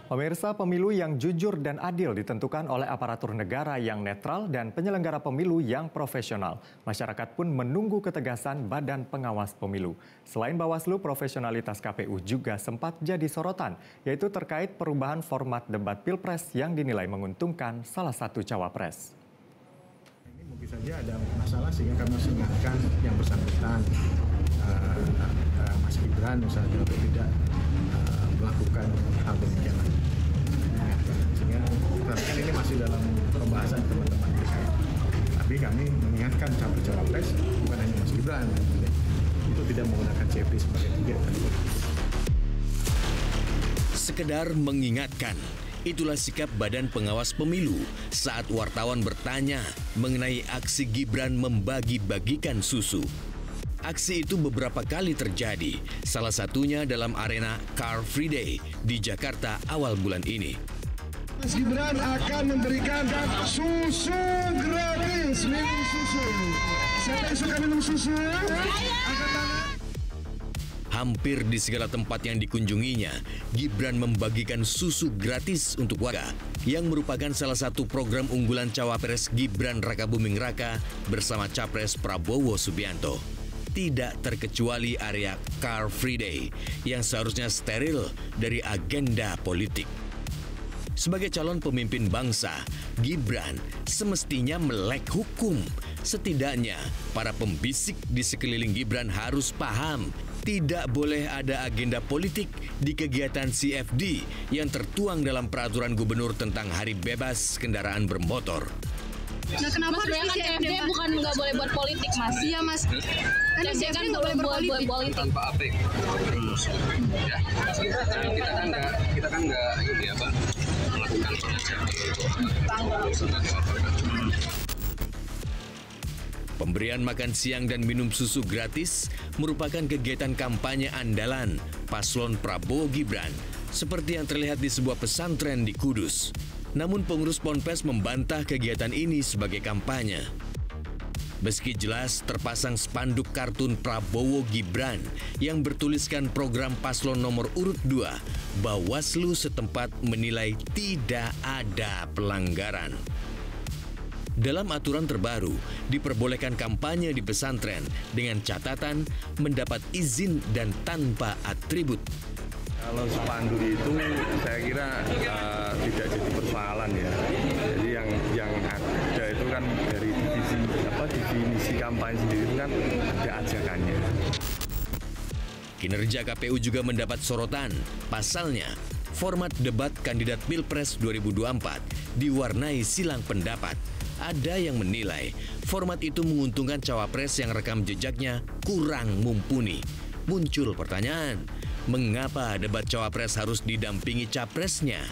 Pemirsa, pemilu yang jujur dan adil ditentukan oleh aparatur negara yang netral dan penyelenggara pemilu yang profesional. Masyarakat pun menunggu ketegasan Badan Pengawas Pemilu. Selain Bawaslu, profesionalitas KPU juga sempat jadi sorotan, yaitu terkait perubahan format debat Pilpres yang dinilai menguntungkan salah satu cawapres. Ini mungkin saja ada masalah sehingga kami harus mengingatkan yang bersangkutan, Mas Gibran misalnya, untuk tidak melakukan hal demikian. Sehingga kan ini masih dalam pembahasan teman-teman kita. Tapi kami mengingatkan cawapres bukan hanya Mas Gibran, itu tidak menggunakan CFD sebagai tiket. Sekedar mengingatkan, itulah sikap Badan Pengawas Pemilu saat wartawan bertanya mengenai aksi Gibran membagi-bagikan susu. Aksi itu beberapa kali terjadi, salah satunya dalam arena Car Free Day di Jakarta awal bulan ini. Mas Gibran akan memberikan susu gratis, minum susu. Siapa yang suka minum susu? Angkat tangan. Hampir di segala tempat yang dikunjunginya, Gibran membagikan susu gratis untuk warga, yang merupakan salah satu program unggulan Cawapres Gibran Rakabuming Raka bersama Capres Prabowo Subianto. Tidak terkecuali area Car Free Day yang seharusnya steril dari agenda politik. Sebagai calon pemimpin bangsa, Gibran semestinya melek hukum. Setidaknya, para pembisik di sekeliling Gibran harus paham tidak boleh ada agenda politik di kegiatan CFD yang tertuang dalam peraturan gubernur tentang hari bebas kendaraan bermotor. Nah, kenapa harus CFD bukan nggak boleh buat politik, Mas? Iya, Mas. Kan CFD nggak boleh buat politik. Tanpa apik. Ya. Kita kan nggak ini apa melakukan Pemberian makan siang dan minum susu gratis merupakan kegiatan kampanye andalan paslon Prabowo Gibran, seperti yang terlihat di sebuah pesantren di Kudus. Namun pengurus Ponpes membantah kegiatan ini sebagai kampanye. Meski jelas terpasang spanduk kartun Prabowo Gibran yang bertuliskan program paslon nomor urut 2, Bawaslu setempat menilai tidak ada pelanggaran. Dalam aturan terbaru, diperbolehkan kampanye di pesantren dengan catatan mendapat izin dan tanpa atribut. Kalau spanduk itu saya kira tidak jadi persoalan ya. Jadi yang ada itu kan dari definisi kampanye sendiri itu kan ada ajakannya. Kinerja KPU juga mendapat sorotan. Pasalnya, format debat kandidat Pilpres 2024 diwarnai silang pendapat. Ada yang menilai format itu menguntungkan cawapres yang rekam jejaknya kurang mumpuni. Muncul pertanyaan, mengapa debat cawapres harus didampingi capresnya?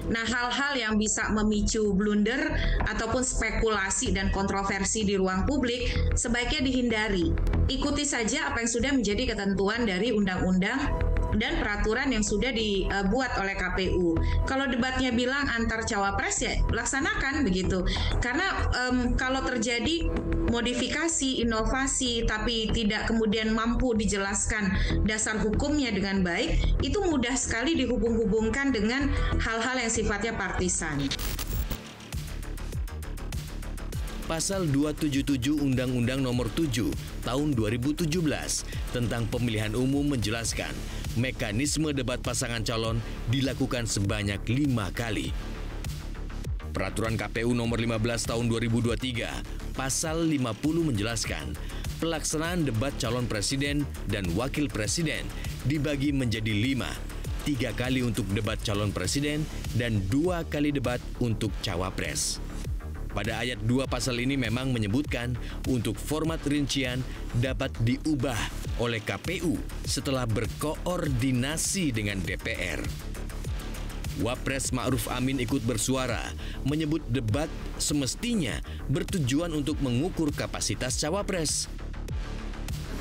Nah, hal-hal yang bisa memicu blunder ataupun spekulasi dan kontroversi di ruang publik sebaiknya dihindari. Ikuti saja apa yang sudah menjadi ketentuan dari undang-undang dan peraturan yang sudah dibuat oleh KPU. Kalau debatnya bilang antar cawapres ya laksanakan begitu. Karena kalau terjadi modifikasi, inovasi, tapi tidak kemudian mampu dijelaskan dasar hukumnya dengan baik, itu mudah sekali dihubung-hubungkan dengan hal-hal yang sifatnya partisan. Pasal 277 Undang-Undang Nomor 7 Tahun 2017 tentang pemilihan umum menjelaskan mekanisme debat pasangan calon dilakukan sebanyak 5 kali. Peraturan KPU Nomor 15 Tahun 2023 Pasal 50 menjelaskan pelaksanaan debat calon presiden dan wakil presiden dibagi menjadi 5, 3 kali untuk debat calon presiden dan 2 kali debat untuk cawapres. Pada ayat 2 pasal ini memang menyebutkan untuk format rincian dapat diubah oleh KPU setelah berkoordinasi dengan DPR. Wapres Ma'ruf Amin ikut bersuara, menyebut debat semestinya bertujuan untuk mengukur kapasitas cawapres.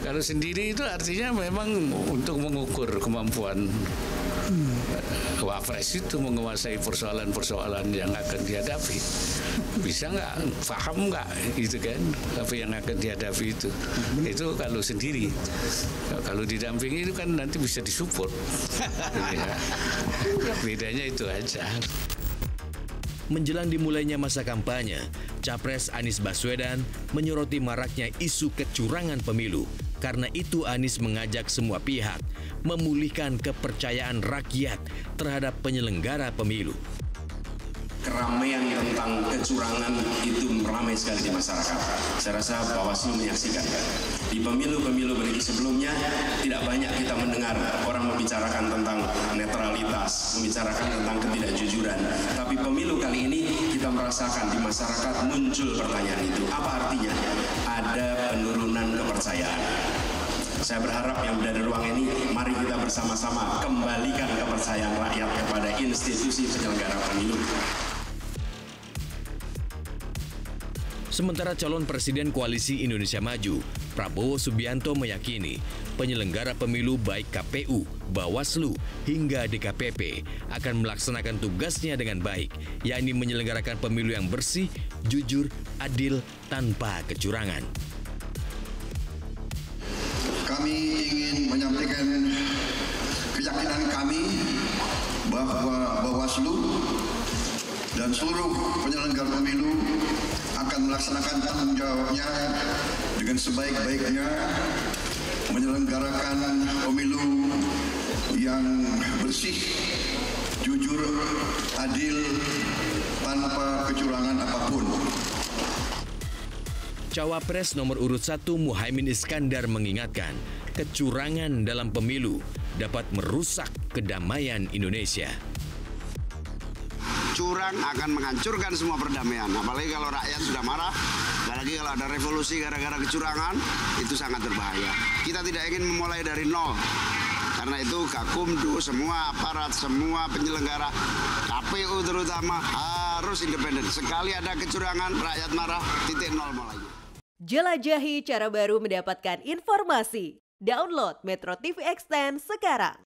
Kalau sendiri itu artinya memang untuk mengukur kemampuan Wapres itu menguasai persoalan-persoalan yang akan dihadapi. Bisa nggak, paham nggak gitu kan, apa yang akan dihadapi itu. Itu kalau sendiri. Kalau didampingi itu kan nanti bisa disupport. Ya. Bedanya itu aja. Menjelang dimulainya masa kampanye, Capres Anies Baswedan menyoroti maraknya isu kecurangan pemilu. Karena itu Anies mengajak semua pihak memulihkan kepercayaan rakyat terhadap penyelenggara pemilu. Keramaian tentang kecurangan itu ramai sekali di masyarakat. Saya rasa Bawaslu menyaksikan. Di pemilu-pemilu sebelumnya tidak banyak kita mendengar orang membicarakan tentang netralitas, membicarakan tentang ketidakjujuran. Tapi pemilu kali ini kita merasakan di masyarakat muncul pertanyaan itu. Apa artinya? Ada penurunan kepercayaan. Saya berharap yang berada di ruang ini, mari kita bersama-sama kembalikan kepercayaan rakyat kepada institusi penyelenggara pemilu. Sementara calon Presiden Koalisi Indonesia Maju, Prabowo Subianto meyakini penyelenggara pemilu baik KPU, Bawaslu, hingga DKPP akan melaksanakan tugasnya dengan baik, yakni menyelenggarakan pemilu yang bersih, jujur, adil, tanpa kecurangan. Kami ingin menyampaikan keyakinan kami bahwa Bawaslu dan seluruh penyelenggara pemilu akan melaksanakan tanggung jawabnya dengan sebaik-baiknya, menyelenggarakan pemilu yang bersih, jujur, adil, tanpa kecurangan apapun. Cawapres nomor urut 1 Muhaimin Iskandar mengingatkan, kecurangan dalam pemilu dapat merusak kedamaian Indonesia. Curang akan menghancurkan semua perdamaian, apalagi kalau rakyat sudah marah, apalagi kalau ada revolusi gara-gara kecurangan, itu sangat berbahaya. Kita tidak ingin memulai dari nol, karena itu Gakumdu, semua aparat, semua penyelenggara, KPU terutama harus independen. Sekali ada kecurangan, rakyat marah, titik nol mulai. Jelajahi cara baru mendapatkan informasi. Download Metro TV Extend sekarang.